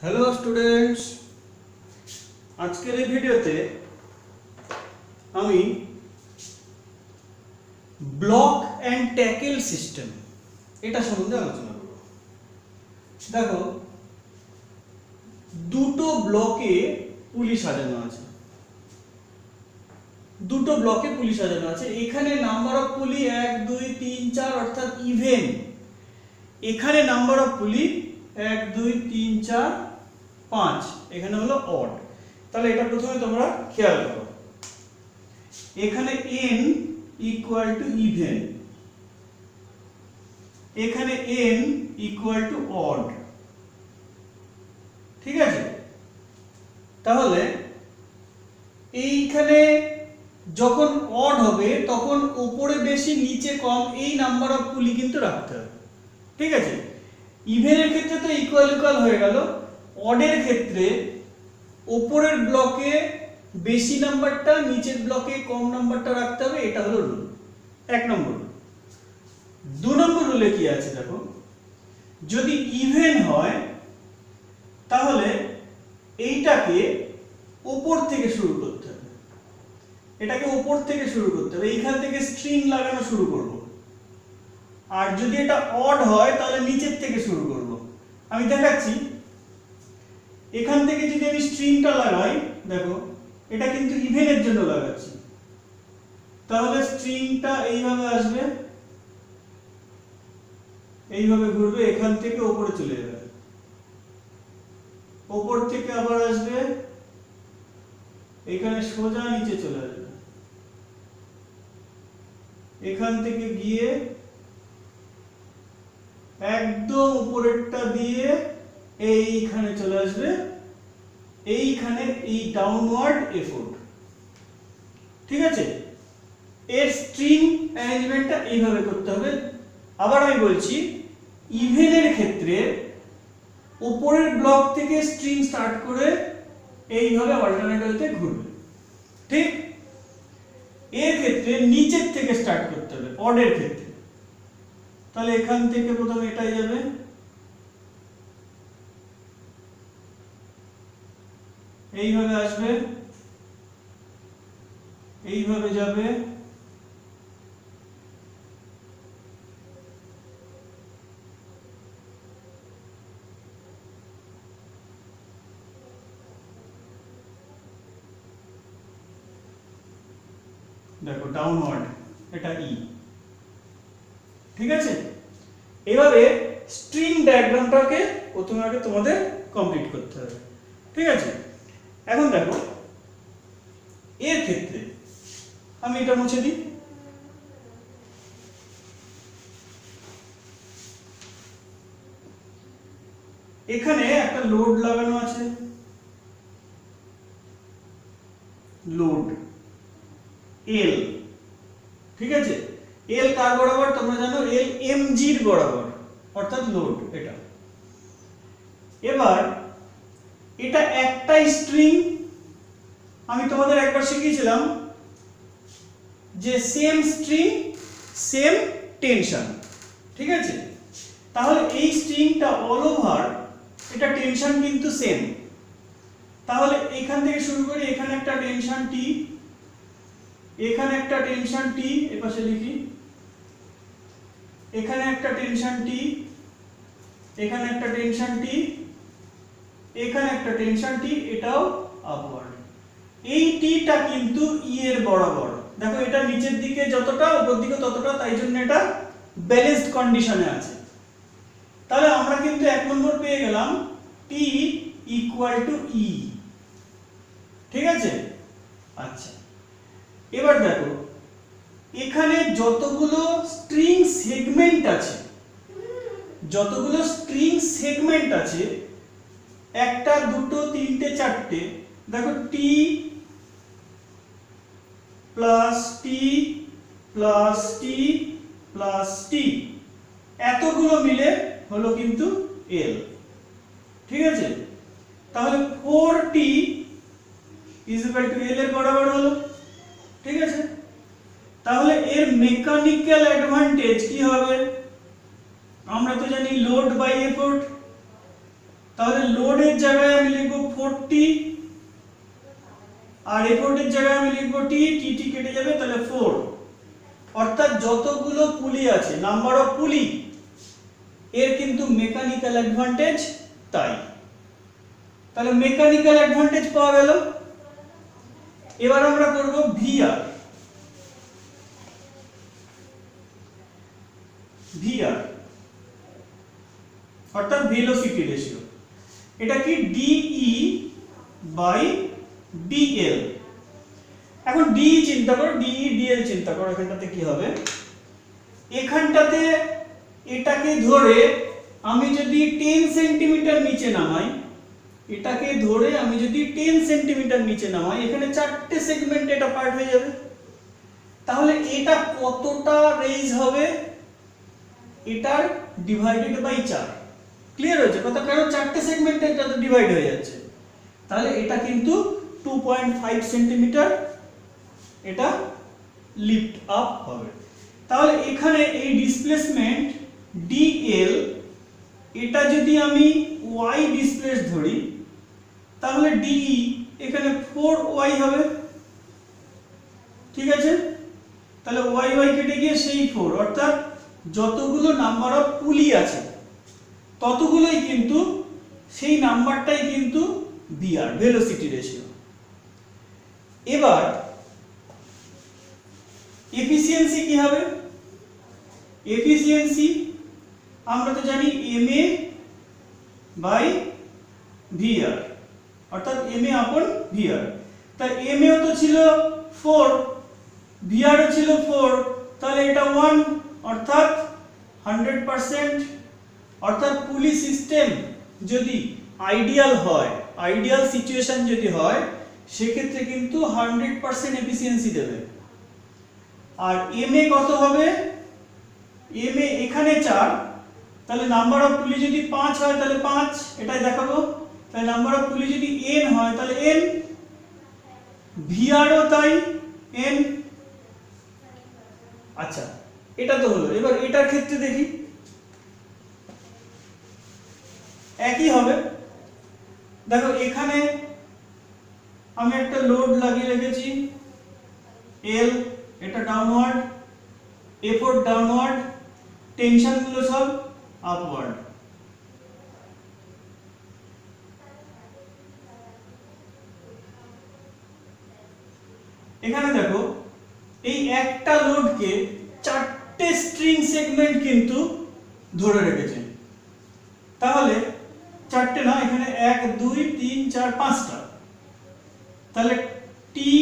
Hello students, আজকের এই ভিডিওতে আমি ব্লক অ্যান্ড ট্যাকেল সিস্টেম এটা সম্বন্ধে আলোচনা করব। দেখো, দুটো ব্লকে পুলি সাজানো আছে। এখানে নাম্বার অফ পুলি 1 2 3 4 অর্থাৎ ইভেন। এখানে নাম্বার অফ পুলি 1 2 3 4 5, এখানে হলো অড। তাহলে এটা প্রথমে তোমরা খেয়াল করো, এখানে n ইকুয়াল টু ইভেন, এখানে n ইকুয়াল টু অড। ঠিক আছে, তাহলে এইখানে যখন অড হবে তখন উপরে বেশি নিচে কম এই নাম্বার অফ পুলি কিন্তু রাখতে হবে। ঠিক আছে, ইভেনের ক্ষেত্রে তো ইকুয়াল ইকুয়াল হয়ে গেল, অডের ক্ষেত্রে উপরের ব্লকে বেশি নাম্বারটা নিচের ব্লকে কম নাম্বারটা রাখতে হবে। এটা হলো রুল, 1 নম্বর। 2 নম্বর রুলে কি আছে দেখো, যদি ইভেন হয় তাহলে এইটাকে উপর থেকে শুরু করতে হবে, এইখান থেকে স্ট্রিং লাগানো শুরু করব। আর যদি এটা অড হয় তাহলে নিচের থেকে শুরু করব। আমি দেখাচ্ছি, এখান থেকে যদি আমি স্ট্রিংটা লাগাই, দেখো এটা কিন্তু ইভেনের জন্য লাগাচ্ছি, তাহলে স্ট্রিংটা এইভাবে আসবে, এইভাবে ঘুরবে, এখান থেকে উপরে চলে যাবে, উপর থেকে আবার আসবে, এখানে সোজা নিচে চলে আসবে, এখান থেকে গিয়ে একদম উপরেরটা দিয়ে এইখানে চলে আসবে, এইখানে এই ডাউনওয়ার্ড এফোর্ট। ঠিক আছে, এর স্ট্রিং অ্যারেঞ্জমেন্টটা এইভাবে করতে হবে। আবার আমি বলছি, ইভেনের ক্ষেত্রে উপরের ব্লক থেকে স্ট্রিং স্টার্ট করে এইভাবে অল্টারনেট ওয়েতে ঘুরবে। ঠিক, এর ক্ষেত্রে নিচের থেকে স্টার্ট করতে হবে অডের ক্ষেত্রে। তাহলে এখান থেকে প্রথমে এটাই যাবে, এইভাবে আসবে, এইভাবে যাবে, দেখো ডাউনওয়ার্ড, এটা ই। ঠিক আছে, এভাবে স্ট্রিং ডায়াগ্রামটাকে প্রথমে আগে তোমাদের কমপ্লিট করতে হবে। ঠিক আছে, এখন দেখো এর ক্ষেত্রে আমি এটা মুছে দিই। এখানে একটা লোড লাগানো আছে, লোড এল। ঠিক আছে, এল কার বরাবর তোমরা জানো, এল এমজি এর বরাবর, অর্থাৎ লোড এটা। এবার এটা একটা স্ট্রিং, আমি তোমাদের একবার শিখিয়েছিলাম যে সেম স্ট্রিং সেম টেনশন। ঠিক আছে, তাহলে এই স্ট্রিংটা অল ওভার এটা টেনশন কিন্তু সেম। তাহলে এখান থেকে শুরু করি, এখানে একটা টেনশন টি, এখানে একটা টেনশন টি, এপাশে লিখি, এখানে একটা টেনশন টি, এখানে একটা টেনশন টি, এখানে একটা টেনশন টি, এটাও আপওয়ার্ড। এই টিটা কিন্তু ই এর বরাবর। দেখো এটা নিচের দিকে যতটা উপর দিকে ততটা, তাই জন্য এটা ব্যালেন্সড কন্ডিশনে আছে। তাহলে আমরা কিন্তু 1 নম্বর পেয়ে গেলাম, টি ইকুয়াল টু ই। ঠিক আছে, আচ্ছা এবার দেখো এখানে যতগুলো স্ট্রিং সেগমেন্ট আছে, একটা দুটো তিনটে চারটে, দেখো টি plus T plus T plus টি, এতগুলো মিলে হলো কিন্তু এল। ঠিক আছে, তাহলে 4t ইজ ইকুয়াল টু এল এর বরাবর হলো। ঠিক আছে, তাহলে এর মেকানিক্যাল অ্যাডভান্টেজ কি হবে, আমরা তো জানি লোড বাই এফোর্ট। তাহলে লোডের জায়গায় আমি লিখব 40 আর এফোর্টের জায়গায় আমি লিখব টি, টি কেটে যাবে, তাহলে 4। অর্থাৎ যতগুলো পুলি আছে, নাম্বার অফ পুলি, এর কিন্তু মেকানিক্যাল অ্যাডভান্টেজ তাই। তাহলে মেকানিক্যাল অ্যাডভান্টেজ পাওয়া গেল। এবার আমরা করব ভিআর। ভিআর অর্থাৎ ভেলোসিটি রেশিও। এটা কি ডিই বাই ডিএল। এখন ডিই চিন্তা করো, ডিই ডিএল চিন্তা করো, এখানটাতে কি হবে? এখানটাতে এটাকে ধরে আমি যদি 10 সেন্টিমিটার নিচে নামাই, এটাকে ধরে আমি যদি 10 সেন্টিমিটার নিচে নামাই, এখানে 4টে সেগমেন্ট এটা পার্ট হয়ে যাবে। তাহলে এটা কতটা রেইজ হবে? এটার ডিভাইডেড বাই 4। ক্লিয়ার হয়েছে কথা? কারণ 4টে সেগমেন্টে এটা তো ডিভাইড হয়ে যাচ্ছে। তাহলে এটা কিন্তু 2.5 সেন্টিমিটার এটা লিফট আপ হবে। তাহলে এখানে এই ডিসপ্লেসমেন্ট ডিএল, এটা যদি আমি y ডিসপ্লেস ধরি, তাহলে ডিই এখানে 4y হবে। ঠিক আছে? তাহলে y কেটে গিয়ে সেই 4, অর্থাৎ যতগুলো নাম্বার অফ পুলি আছে ততগুলোই কিন্তু সেই নাম্বারটাই কিন্তু ভিআর, ভেলোসিটি রেশিও। এবার এফিসিয়েন্সি কি হবে? এফিসিয়েন্সি আমরা তো জানি এমএ বাই ভিআর, অর্থাৎ এমএ আপন ভিআর। তা এমএও তো ছিল 4, ভিআরও ছিল 4, তাহলে এটা 1, অর্থাৎ 100%। অর্থাৎ পুলি সিস্টেম যদি আইডিয়াল হয়, আইডিয়াল সিচুয়েশন যদি হয়, সেক্ষেত্রে কিন্তু 100% এফিসিয়েন্সি দেবে। আর এমএ কত হবে? এমএ এখানে 4, তাহলে নাম্বার অফ পুলি যদি 5 হয় তাহলে 5, এটাই দেখাবো। তাহলে নাম্বার অফ পুলি যদি n হয় তাহলে n, ভিআরও তাই n। আচ্ছা, এটা তো হলো। এবার এটার ক্ষেত্রে দেখি, একই হবে। দেখো এখানে আমি একটা লোড লাগিয়ে রেখেছি এল, এটা ডাউনওয়ার্ড, এফোর্ট ডাউনওয়ার্ড, টেনশন গুলো সব আপওয়ার্ড। এখানে দেখো এই একটা লোডকে 4টে স্ট্রিং সেগমেন্ট কিন্তু ধরে রেখেছে। তাহলে 4টে না, এখানে 1 2 3 4 5টা। তাহলে T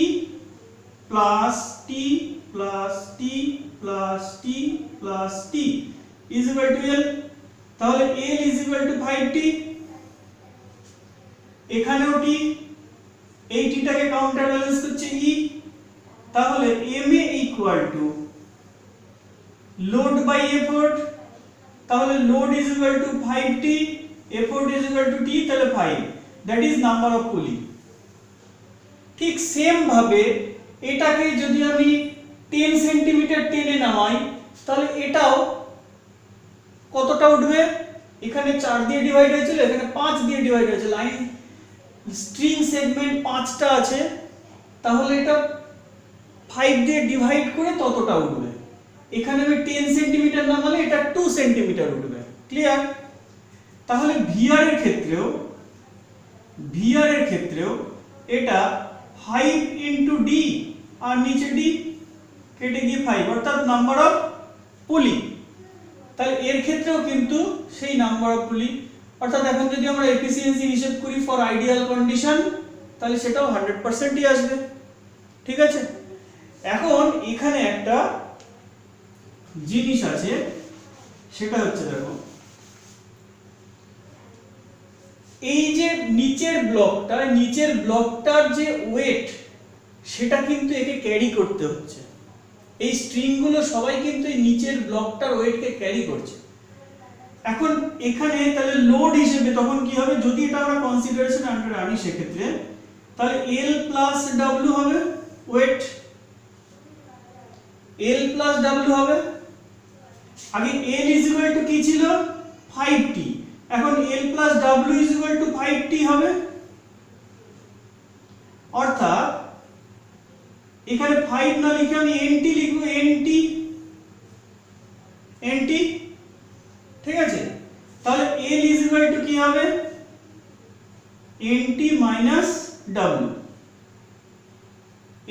plus T plus T plus T plus T is equal to L. তাহলে L is equal to 5t। এখানেও টি, এই টিটাকে কাউন্টার ব্যালেন্স করছে ই। তাহলে MA equal to load by effort. তাহলে load is equal to 5t, effort is equal to T, তাহলে 5, that is number of পুলি। ঠিক সেম ভাবে এটাকে যদি আমি 10 সেন্টিমিটার টেনে নামাই, তাহলে এটাও কতটা উঠবে? এখানে 4 দিয়ে ডিভাইড হয়েছিল, এখানে 5 দিয়ে ডিভাইড হয়েছে। লাইন স্ট্রিং সেগমেন্ট 5টা আছে, তাহলে এটা 5 দিয়ে ডিভাইড করে ততটা উঠবে। এখানে আমি 10 সেন্টিমিটার নামালে এটা 2 সেন্টিমিটার উঠবে। ক্লিয়ার? তাহলে ভিআর এর ক্ষেত্রেও এটা 5 ইনটু ডি আর নিচে ডি কেটে গিয়ে 5, অর্থাৎ নাম্বার অফ পুলি। তাহলে এর ক্ষেত্রেও কিন্তু সেই নাম্বার অফ পুলি, অর্থাৎ এখন যদি আমরা এফিসিয়েন্সি হিসেব করি ফর আইডিয়াল কন্ডিশন, তাহলে সেটাও 100%ই আসবে। ঠিক আছে? এখন এখানে একটা জিনিস আছে, সেটা হচ্ছে দেখো এই যে নিচের ব্লকটার যে ওয়েট, সেটা কিন্তু একে ক্যারি করতে হচ্ছে। এই স্ট্রিংগুলো সবাই কিন্তু এই নিচের ব্লকটার ওয়েটকে ক্যারি করছে। এখন এখানে তাহলে লোড হিসেবে তখন কি হবে? যদি এটা আমরা কনসিডারেশন আন্ডারে আনি সেক্ষেত্রে, তাহলে এল প্লাস ডাব্লিউ হবে ওয়েট, এল প্লাস ডাব্লিউ হবে। আগে এল ইজ ইকুয়াল টু কি ছিল? 5t, এখন L plus W is equal to 5T হবে, অর্থাৎ এখানে 5 না লিখে আমি NT লিখব, NT, ঠিক আছে। তাহলে L ইজ ইকুয়াল টু কি হবে, NT মাইনাস W,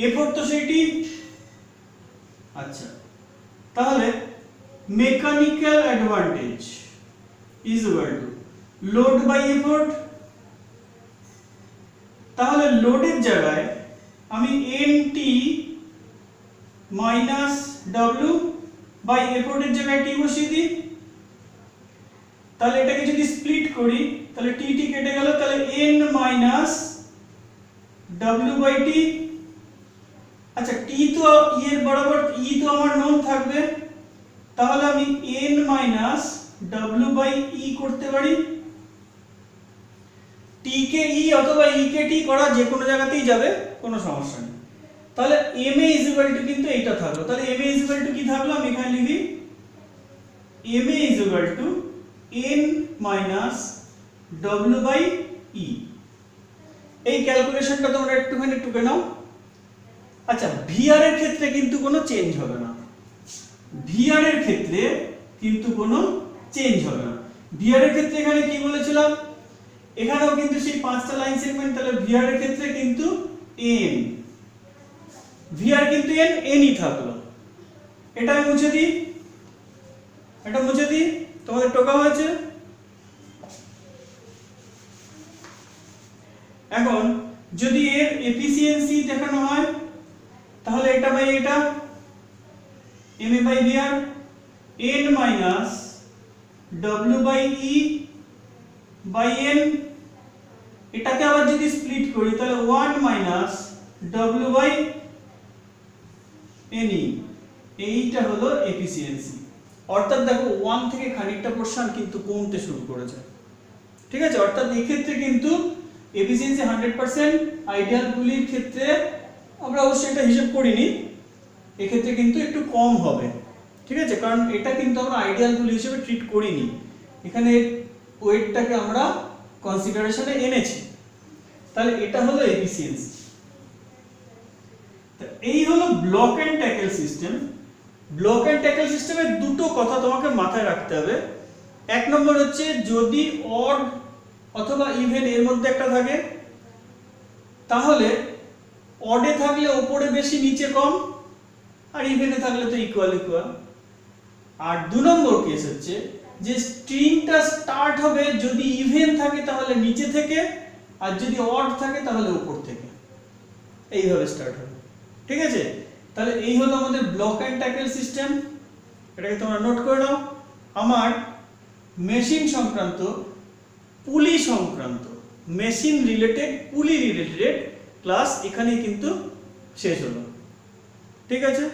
এফোর্ট তো সেটি। আচ্ছা, তাহলে mechanical advantage is equal to load by effort. তাহলে লোডের জায়গায় আমি NT মাইনাস W বাই এফোর্টের জায়গায় T বসিয়ে দিই। তাহলে এটাকে যদি স্প্লিট করি তাহলে T কেটে গেল, তাহলে N minus W by T। আচ্ছা, T তো এর বরাবর, E তো আমার নোন থাকবে, তাহলে আমি N minus W by E করতে পারি। T কে E অথবা E কে T করা যে কোনো জায়গাতেই যাবে, কোনো সমস্যা নেই। তাহলে MA ইজ ইকুয়াল টু কিন্তু এইটা থাকলো, তাহলে MA ইজ ইকুয়াল টু কি থাকলো, আমি এখানে লিখি MA is equal to N minus W by E। এই ক্যালকুলেশনটা তোমরা একটুখানি টুকে নাও। আচ্ছা, VR এর ক্ষেত্রে কিন্তু কোনো চেঞ্জ হবে না, VR এর ক্ষেত্রে কিন্তু কোনো চেঞ্জ হবে না। VR এর ক্ষেত্রে এখানে কি বলেছিলাম, এখানেও কিন্তু সেই 5টা লাইন সেগমেন্ট, তাহলে VR এর ক্ষেত্রে কিন্তু N, VR কিন্তু N ই থাকলো। এটা আমি মুছে দিই, এটা মুছে দিই, তোমাদের টোকা হয়েছে। এখন যদি এর এফিসিয়েন্সি দেখানো হয় তাহলে এটা বাই এটা MA by VR, N minus W by E by N। এটাকে আবার যদি স্প্লিট করি তাহলে 1 মাইনাস W বাই NE, এইটা হলো এফিসিয়েন্সি। অর্থাৎ দেখো 1 থেকে খানিকটা পোরশন কিন্তু কমতে শুরু করেছে, ঠিক আছে। অর্থাৎ এই ক্ষেত্রে কিন্তু এফিসিয়েন্সি 100%, আইডিয়াল গুলির ক্ষেত্রে আমরা অবশ্যই এটা হিসাব করিনি, এক্ষেত্রে কিন্তু একটু কম হবে, ঠিক আছে, কারণ এটা কিন্তু আমরা আইডিয়াল গুলি হিসেবে ট্রিট করিনি, এখানে ওয়েটটাকে আমরা কনসিডারেশনে এনেছি। তাহলে এটা হলো এফিসিয়েন্সি। এই হলো block and tackle system. Block and tackle সিস্টেমের দুটো কথা তোমাকে মাথায় রাখতে হবে। এক নম্বর হচ্ছে, যদি অড অথবা ইভেন এর মধ্যে একটা থাকে, তাহলে অডে থাকলে উপরে বেশি নিচে কম, আর ইভেনে থাকলে তো ইকুয়াল ইকুয়াল। আর 2 নম্বর কেস হচ্ছে যে স্ট্রিংটা স্টার্ট হবে যদি ইভেন থাকে তাহলে নিচে থেকে, আর যদি অড থাকে তাহলে উপর থেকে, এইভাবে স্টার্ট হবে, ঠিক আছে। তাহলে এই হলো আমাদের ব্লক এন্ড ট্যাকল সিস্টেম, এটাকে তোমরা নোট করে নাও। আমার মেশিন সংক্রান্ত, পুলি সংক্রান্ত, মেশিন রিলেটেড, পুলি রিলেটেড ক্লাস এখানেই কিন্তু শেষ হলো, ঠিক আছে।